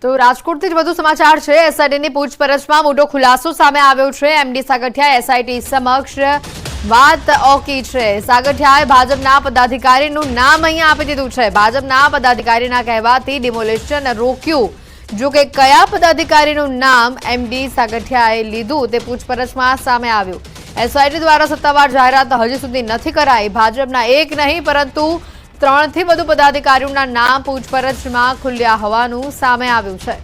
તો રાજકોટથી જ વધુ સમાચાર છે। એસઆઈટીની પૂછપરછમાં મોટો ખુલાસો સામે આવ્યો છે। એમડી સાગઠિયા એસઆઈટી સમક્ષ વાત ઓકી છે। સાગઠિયાએ ભાજપના પદાધિકારીનું નામ અહીંયા આપી દીધું છે। ભાજપના પદાધિકારીના કહેવાથી ડિમોલિશન રોક્યું। જો કે કયા પદાધિકારીનું નામ એમડી સાગઠિયાએ લીધું તે પૂછપરછમાં સામે આવ્યું। એસઆઈટી દ્વારા સત્તાવાર જાહેરાત હજી સુધી નથી કરાઈ। ભાજપના એક નહીં પરંતુ 3 થી વધુ પદાધિકારીઓના નામ પૂછપરછમાં ખુલ્યા હોવાનું સામે આવ્યું છે।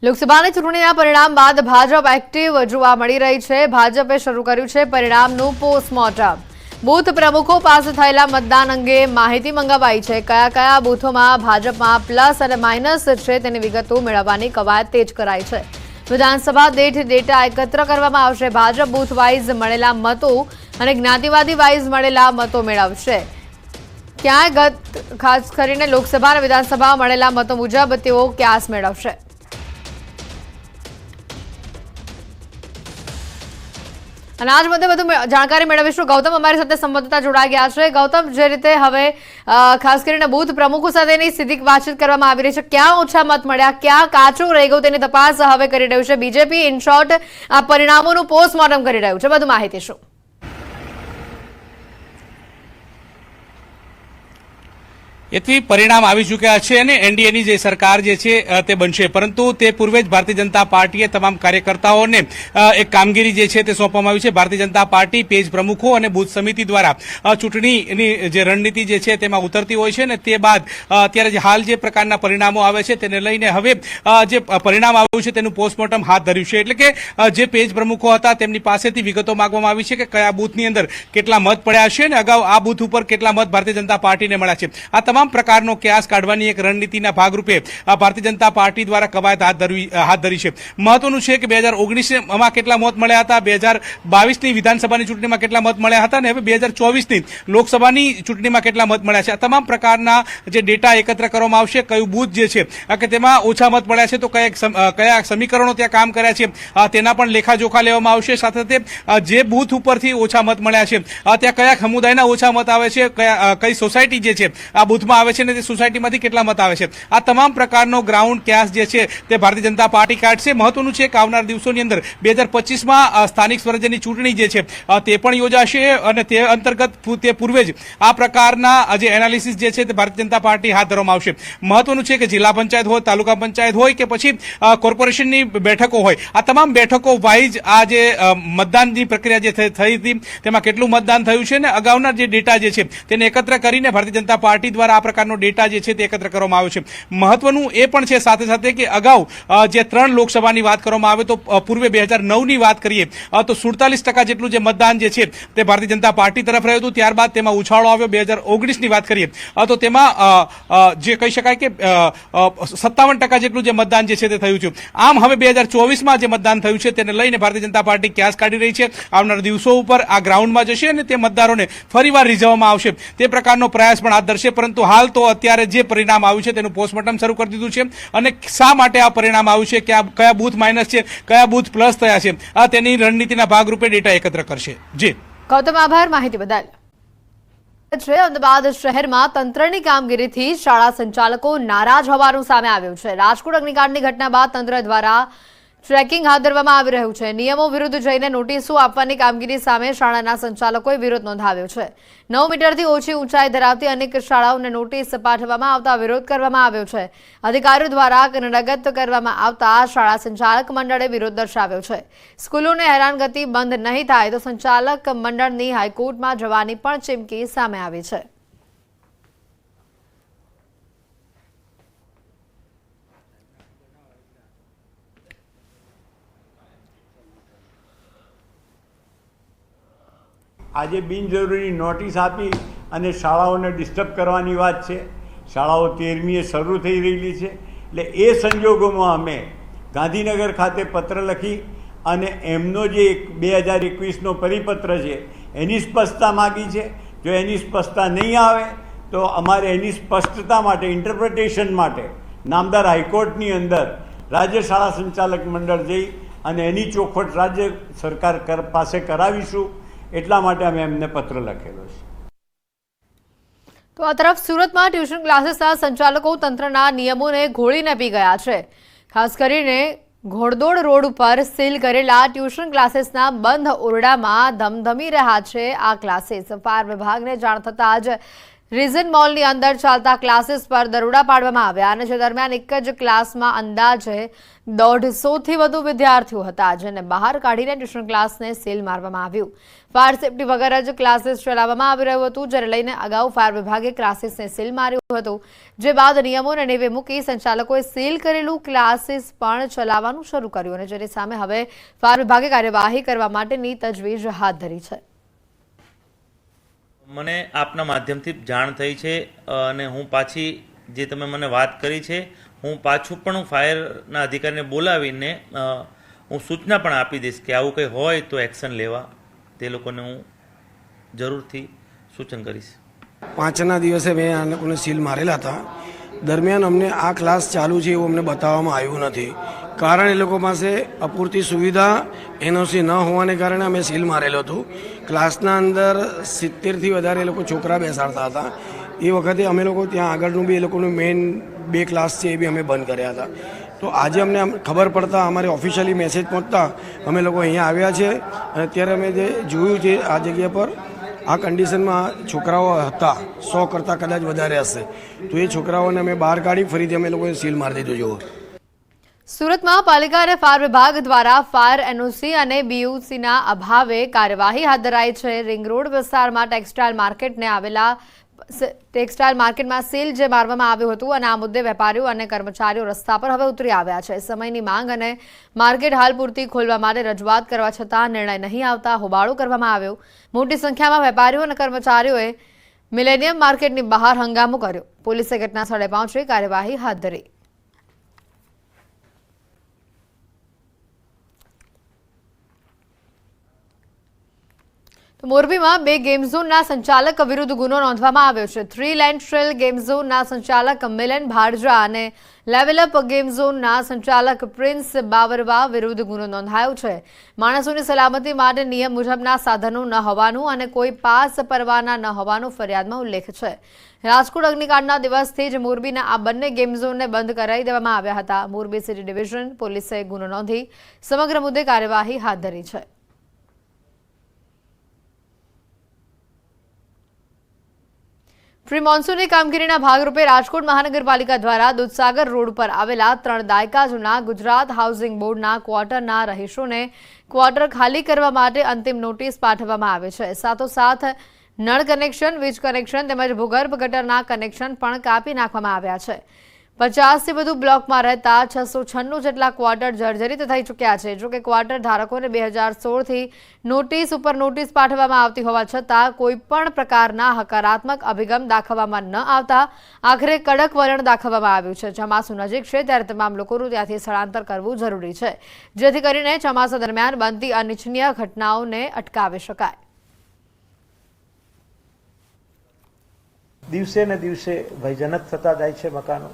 લોકસભાની ચૂંટણીના પરિણામ બાદ ભાજપ એક્ટિવ જોવા મળી રહી છે। ભાજપે શરૂ કર્યું છે પરિણામનું પોસ્ટમોર્ટમ। બૂથ પ્રમુખો પાસે થયેલા મતદાન અંગે માહિતી મંગાવાઈ છે। કયા કયા બૂથોમાં ભાજપમાં પ્લસ અને માઇનસ છે તેની વિગતો મેળવવાની કવાયત તેજ કરાઈ છે। વિધાનસભા દીઠ ડેટા એકત્ર કરવામાં આવશે। ભાજપ બૂથ વાઇઝ મળેલા મતો અને જ્ઞાતિવાદી વાઇઝ મળેલા મતો મેળવશે। ક્યાંય ખાસ કરીને લોકસભા અને વિધાનસભા મળેલા મતો મુજબ તેઓ ક્યાસ મેળવશે। અને આજ મુદ્દે વધુ જાણકારી મેળવીશું। ગૌતમ અમારી સાથે સંવાદદાતા જોડાઈ ગયા છે। ગૌતમ, જે રીતે હવે ખાસ કરીને બૂથ પ્રમુખો સાથેની સીધી વાતચીત કરવામાં આવી રહી છે, ક્યાં ઓછા મત મળ્યા, ક્યાં કાચું રહી ગયું તેની તપાસ હવે કરી રહ્યું છે બીજેપી। ઇન શોર્ટ આ પરિણામોનું પોસ્ટમોર્ટમ કરી રહ્યું છે, વધુ માહિતી શું? એથી પરિણામ આવી ચૂક્યા છે અને એનડીએની જે સરકાર જે છે તે બનશે, પરંતુ તે પૂર્વે જ ભારતીય જનતા પાર્ટીએ તમામ કાર્યકર્તાઓને એક કામગીરી જે છે તે સોંપવામાં આવી છે। ભારતીય જનતા પાર્ટી પેજ પ્રમુખો અને બૂથ સમિતિ દ્વારા ચૂંટણીની જે રણનીતિ જે છે તેમાં ઉતરતી હોય છે ને તે બાદ અત્યારે હાલ જે પ્રકારના પરિણામો આવે છે તેને લઈને હવે જે પરિણામ આવ્યું છે તેનું પોસ્ટમોર્ટમ હાથ ધર્યું છે। એટલે કે જે પેજ પ્રમુખો હતા તેમની પાસેથી વિગતો માંગવામાં આવી છે કે કયા બૂથની અંદર કેટલા મત પડ્યા છે અને અગાઉ આ બૂથ ઉપર કેટલા મત ભારતીય જનતા પાર્ટીને મળ્યા છે। આ તમામ પ્રકારનો ક્યાસ કાઢવાની એક રણનીતિના ભાગરૂપે ભારતીય જનતા પાર્ટી દ્વારા કવાયત હાથ ધરી છે। મહત્વનું છે કે 2019માં કેટલા મત મળ્યા હતા, 2022ની વિધાનસભાની ચૂંટણીમાં કેટલા મત મળ્યા હતા અને હવે 2024ની લોકસભાની ચૂંટણીમાં કેટલા મત મળ્યા છે। આ તમામ પ્રકારના જે ડેટા એકત્ર કરવામાં આવશે, કયું બૂથ જે છે કે તેમાં ઓછા મત મળ્યા છે તો કયા સમીકરણો ત્યાં કામ કર્યા છે તેના પણ લેખાજોખા લેવામાં આવશે। સાથે સાથે જે બૂથ ઉપરથી ઓછા મત મળ્યા છે ત્યાં કયા સમુદાયના ઓછા મત આવે છે, કઈ સોસાયટી જે છે આ બૂથમાં આવે છે ને તે સોસાયટીમાંથી કેટલા મત આવે છે, આ તમામ પ્રકારનો ગ્રાઉન્ડ ક્યાસ જે છે તે ભારતીય જનતા પાર્ટી કાઢશે। મહત્વનું છે કે આવનાર દિવસોની અંદર 2025માં સ્થાનિક સ્વરાજ્યની ચૂંટણી જે છે તે પણ યોજાશે અને તે અંતર્ગત તે પૂર્વે જ આ પ્રકારના જે એનાલિસિસ જે છે તે ભારતીય જનતા પાર્ટી હાથ ધરવામાં આવશે। મહત્વનું છે કે જિલ્લા પંચાયત હોય, તાલુકા પંચાયત હોય કે પછી કોર્પોરેશનની બેઠકો હોય, આ તમામ બેઠકો વાઇઝ આ જે મતદાનની પ્રક્રિયા જે થઈ હતી તેમાં કેટલું મતદાન થયું છે ને અગાઉના જે ડેટા જે છે તેને એકત્ર કરીને ભારતીય જનતા પાર્ટી દ્વારા આ પ્રકારનો ડેટા જે છે તે એકત્ર કરવામાં આવ્યો છે। મહત્વનું એ પણ છે સાથે સાથે કે અગાઉ જે 3 લોકસભાની વાત કરવામાં આવે તો પૂર્વે 2009ની વાત કરીએ તો 47% જેટલું જે મતદાન જે છે તે ભારતીય જનતા પાર્ટી તરફ રહ્યું હતું। ત્યારબાદ તેમાં ઉછાળો આવ્યો। 2019ની વાત કરીએ તો તેમાં જે કહી શકાય કે 57% જેટલું જે મતદાન જે છે તે થયું છે। આમ હવે 2024માં જે મતદાન થયું છે તેને લઈને ભારતીય જનતા પાર્ટી ક્યાસ કાઢી રહી છે। આવનાર દિવસો ઉપર આ ગ્રાઉન્ડમાં જશે અને તે મતદારોને ફરીવાર રીઝવવામાં આવશે તે પ્રકારનો પ્રયાસ પણ હાથ ધરશે। પરંતુ હાલ તો અત્યારે જે પરિણામ આવ્યું છે તેનું પોસ્ટમોર્ટમ શરૂ કરી દીધું છે અને શા માટે આ પરિણામ આવ્યું છે, કે કયા બૂથ માઇનસ છે, કયા બૂથ પ્લસ થયા છે, આ તેની રણનીતિના ભાગરૂપે ડેટા એકત્ર કરશે। જી ગૌતમ, આભાર માહિતી બદલ। અમદાવાદ શહેરમાં તંત્રની કામગીરીથી શાળા સંચાલકો નારાજ હોવાનું સામે આવ્યું છે। રાજકોટ અગ્નિકાંડની ઘટના બાદ તંત્ર દ્વારા ટ્રેકિંગ હાથ ધરવામાં આવી રહ્યું છે। નિયમો વિરુદ્ધ જઈને નોટિસો આપવાની કામગીરી સામે શાળાના સંચાલકોએ વિરોધ નોંધાવ્યો છે। 9 મીટરથી ઓછી ઊંચાઈ ધરાવતી અનેક શાળાઓને નોટિસ પાઠવવામાં આવતા વિરોધ કરવામાં આવ્યો છે। અધિકારીઓ દ્વારા કનડગત કરવામાં આવતા શાળા સંચાલક મંડળે વિરોધ દર્શાવ્યો છે। સ્કૂલોને હેરાનગતિ બંધ નહીં થાય તો સંચાલક મંડળની હાઈકોર્ટમાં જવાની પણ ચીમકી સામે આવી છે। આજે બિનજરૂરી નોટિસ આપી અને શાળાઓને ડિસ્ટર્બ કરવાની વાત છે। શાળાઓ 13મીએ શરૂ થઈ રહેલી છે એટલે એ સંજોગોમાં અમે ગાંધીનગર ખાતે પત્ર લખી અને એમનો જે 2021નો પરિપત્ર છે એની સ્પષ્ટતા માગી છે। જો એની સ્પષ્ટતા નહીં આવે તો અમારે એની સ્પષ્ટતા માટે ઇન્ટરપ્રિટેશન માટે નામદાર હાઈકોર્ટની અંદર રાજ્ય શાળા સંચાલક મંડળ જઈ અને એની ચોખવટ રાજ્ય સરકાર પાસે કરાવીશું। એટલા માટે અમે એમને પત્ર લખેલો છે. તો આ તરફ સુરતમાં ટ્યુશન ક્લાસીસના સંચાલકો તંત્રના નિયમોને ઘોળીને પી ગયા છે. ખાસ કરીને ઘોડદોડ રોડ ઉપર સીલ કરેલા ટ્યુશન ક્લાસીસના બંધ ઓરડામાં ધમધમી રહ્યા છે આ ક્લાસીસ. ફાયર વિભાગને જાણ થતાં જ રીઝન મોલની અંદર ચાલતા ક્લાસીસ પર દરોડા પાડવામાં આવ્યા અને જે દરમિયાન એક જ ક્લાસમાં અંદાજે 150થી વધુ વિદ્યાર્થીઓ હતા, જેને બહાર કાઢીને ટ્યુશન ક્લાસને સીલ મારવામાં આવ્યું. ફાયર સેફટી વગર જ ક્લાસીસ ચલાવવામાં આવી રહ્યું હતું, જેને લઈને અગાઉ ફાયર વિભાગે ક્લાસીસને સીલ માર્યું હતું, જે બાદ નિયમોને નેવે મૂકી સંચાલકોએ સીલ કરેલું ક્લાસીસ પણ ચલાવવાનું શરૂ કર્યું અને જેની સામે હવે ફાયર વિભાગે કાર્યવાહી કરવા માટેની તજવીજ હાથ ધરી છે. મને આપના માધ્યમથી જાણ થઈ છે અને હું પાછી જે તમે મને વાત કરી છે, હું પાછું પણ ફાયરના અધિકારીને બોલાવીને હું સૂચના પણ આપી દઈશ કે આવું કંઈ હોય તો એક્શન લેવા તે લોકોને હું જરૂરથી સૂચન કરીશ. 5ના દિવસે મેં આ લોકોને સીલ મારેલા હતા. દરમિયાન અમને આ ક્લાસ ચાલુ છે એવું અમને બતાવવામાં આવ્યું નથી, કારણ એ લોકો પાસે અપૂરતી સુવિધા એનઓસી ન હોવાને કારણે અમે સીલ મારેલું હતું. ક્લાસના અંદર 70થી વધારે એ લોકો છોકરા બેસાડતા હતા. એ વખતે અમે લોકો ત્યાં આગળનું બી એ લોકોનું મેઇન 2 ક્લાસ છે એ બી અમે બંધ કર્યા હતા. તો આજે અમને ખબર પડતા અમારે ઓફિશિયલી મેસેજ પહોંચતા અમે લોકો અહીંયા આવ્યા છે અને અત્યારે અમે જે જોયું છે આ જગ્યા પર આ કન્ડિશનમાં છોકરાઓ હતા, 100 કરતાં કદાચ વધારે હશે. તો એ છોકરાઓને અમે બહાર કાઢી ફરીથી અમે લોકોએ સીલ મારી દીધું. જુઓ, સુરતમાં પાલિકા અને ફાયર વિભાગ દ્વારા ફાયર એનઓસી અને બીયુસીના અભાવે કાર્યવાહી હાથ ધરાઈ છે. રિંગ રોડ વિસ્તારમાં ટેક્સટાઇલ માર્કેટમાં સીલ જે મારવામાં આવ્યું હતું અને આ મુદ્દે વેપારીઓ અને કર્મચારીઓ રસ્તા પર હવે ઉતરી આવ્યા છે. સમયની માંગ અને માર્કેટ હાલ પૂરતી ખોલવા માટે રજૂઆત કરવા છતાં નિર્ણય નહીં આવતા હોબાળો કરવામાં આવ્યો. મોટી સંખ્યામાં વેપારીઓ અને કર્મચારીઓએ મિલેનિયમ માર્કેટની બહાર હંગામો કર્યો. પોલીસે ઘટના સ્થળે પહોંચી કાર્યવાહી હાથ ધરી. તો મોરબીમાં 2 ગેમ ઝોનના સંચાલક વિરુદ્ધ ગુનો નોંધવામાં આવ્યો છે. 3 લેન ટ્રેલ ગેમ ઝોનના સંચાલક મિલન ભાડજા અને લેવલ અપ ગેમ ઝોનના સંચાલક પ્રિન્સ બાવરવા વિરુદ્ધ ગુનો નોંધાયો છે. માણસોની સલામતી માટે નિયમ મુજબના સાધનો ન હોવાનું અને કોઈ પાસ પરવાના ન હોવાનો ફરિયાદમાં ઉલ્લેખ છે. રાજકોટ અગ્નિકાંડના દિવસથી જ મોરબીના આ બંને ગેમ ઝોનને બંધ કરાવી દેવામાં આવ્યા હતા. મોરબી સિટી ડિવિઝન પોલીસે ગુનો નોંધી સમગ્ર મુદ્દે કાર્યવાહી હાથ ધરી છે. પ્રી મોન્સૂનની કામગીરીના ભાગરૂપે રાજકોટ મહાનગરપાલિકા દ્વારા દૂધસાગર રોડ પર આવેલા 3 દાયકા જૂના ગુજરાત હાઉસિંગ બોર્ડના ક્વાર્ટરના રહીશોને ક્વાર્ટર ખાલી કરવા માટે અંતિમ નોટિસ પાઠવવામાં આવી છે. સાથોસાથ નળ કનેક્શન, વીજ કનેક્શન તેમજ ભૂગર્ભ ગટરના કનેક્શન પણ કાપી નાખવામાં આવ્યા છે. 50થી વધુ બ્લોકમાં રહેતા 696 જેટલા ક્વાર્ટર જર્જરિત થઈ ચૂક્યા છે. જોકે ક્વાર્ટર ધારકોને 2016થી નોટિસ ઉપર નોટિસ પાઠવવામાં આવતી હોવા છતાં કોઈપણ પ્રકારના હકારાત્મક અભિગમ દાખવવામાં ન આવતા આખરે કડક વલણ દાખવવામાં આવ્યું છે. ચોમાસું નજીક છે ત્યારે તમામ લોકોનું ત્યાંથી સ્થળાંતર કરવું જરૂરી છે, જેથી કરીને ચોમાસા દરમિયાન બનતી અનિચ્છનીય ઘટનાઓને અટકાવી શકાય. દિવસે ને દિવસે ભયજનક થતા જાય છે મકાનો.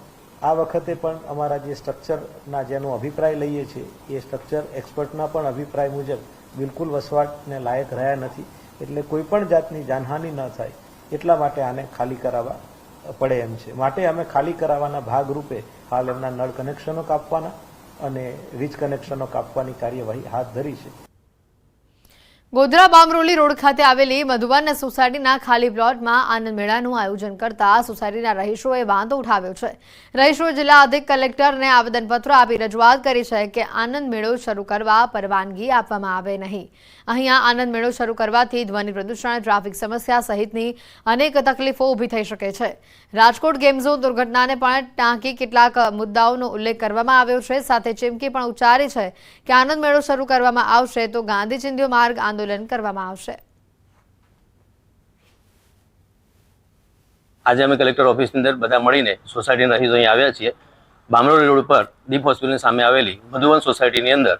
આ વખતે પણ અમારા જે સ્ટ્રક્ચરના જેનો અભિપ્રાય લઈએ છીએ એ સ્ટ્રક્ચર એક્સપર્ટના પણ અભિપ્રાય મુજબ બિલકુલ વસવાટને લાયક રહ્યા નથી. એટલે કોઈ પણ જાતની જાનહાનિ ન થાય એટલા માટે આને ખાલી કરાવવા પડે એમ છે. માટે અમે ખાલી કરાવવાના ભાગરૂપે હાલ એમના નળ કનેક્શનો કાપવાના અને વીજ કનેક્શનો કાપવાની કાર્યવાહી હાથ ધરી છે. ગોધરા બામરોલી રોડ ખાતે આવેલી મધુવન સોસાયટીના ખાલી પ્લોટમાં આનંદ મેળાનું આયોજન કરતા સોસાયટીના રહીશોએ વાંધો ઉઠાવ્યો છે. રહીશોએ જિલ્લા અધિક કલેક્ટરને આવેદનપત્ર આપી રજૂઆત કરી છે કે આનંદ મેળો શરૂ કરવા પરવાનગી આપવામાં આવે નહીં. અહીંયા આનંદ મેળો શરૂ કરવાથી ધ્વનિ પ્રદૂષણ, ટ્રાફિક સમસ્યા સહિતની અનેક તકલીફો ઊભી થઈ શકે છે. રાજકોટ ગેમ ઝોન દુર્ઘટનાને પણ ટાંકી કેટલાક મુદ્દાઓનો ઉલ્લેખ કરવામાં આવ્યો છે. સાથે ચીમકી પણ ઉચ્ચારી છે કે આનંદ મેળો શરૂ કરવામાં આવશે તો ગાંધી ચિંધ્યો માર્ગ આંદોલન કરવામાં આવશે. આજે અમે કલેક્ટર ઓફિસની અંદર બધા મળીને સોસાયટીના રહીશો અહીં આવ્યા છીએ. બામરોલી રોડ પર દીપ હોસ્પિટલની સામે આવેલી મધુવન સોસાયટીની અંદર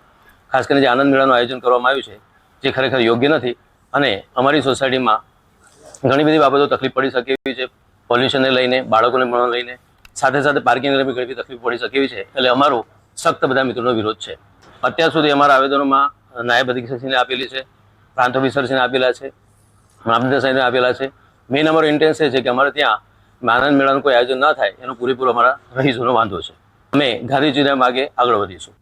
ખાસ કરીને જે આનંદ મેળાનું આયોજન કરવામાં આવ્યું છે જે ખરેખર યોગ્ય નથી અને અમારી સોસાયટીમાં ઘણી બધી બાબતો તકલીફ પડી શકે એવી છે. પોલ્યુશનને લઈને, બાળકોને ભણવા લઈને, સાથે સાથે પાર્કિંગને બી ઘણી બધી તકલીફ પડી શકે એવી છે. એટલે અમારો સખ્ત બધા મિત્રોનો વિરોધ છે. અત્યાર સુધી અમારા આવેદનોમાં નાયબ અધિક્ષકશ્રીને આપેલી છે, પ્રાંત ઓફિસરશ્રીને આપેલા છે, મામલતદાર સાહેબને આપેલા છે. મેઇન અમારો ઇન્ટેન્સ એ છે કે અમારે ત્યાં આનંદ મેળાનું કોઈ આયોજન ન થાય એનો પૂરેપૂરો અમારા રહીશોનો વાંધો છે. અમે ગાંધી ચિંધ્યા માર્ગે આગળ વધીશું.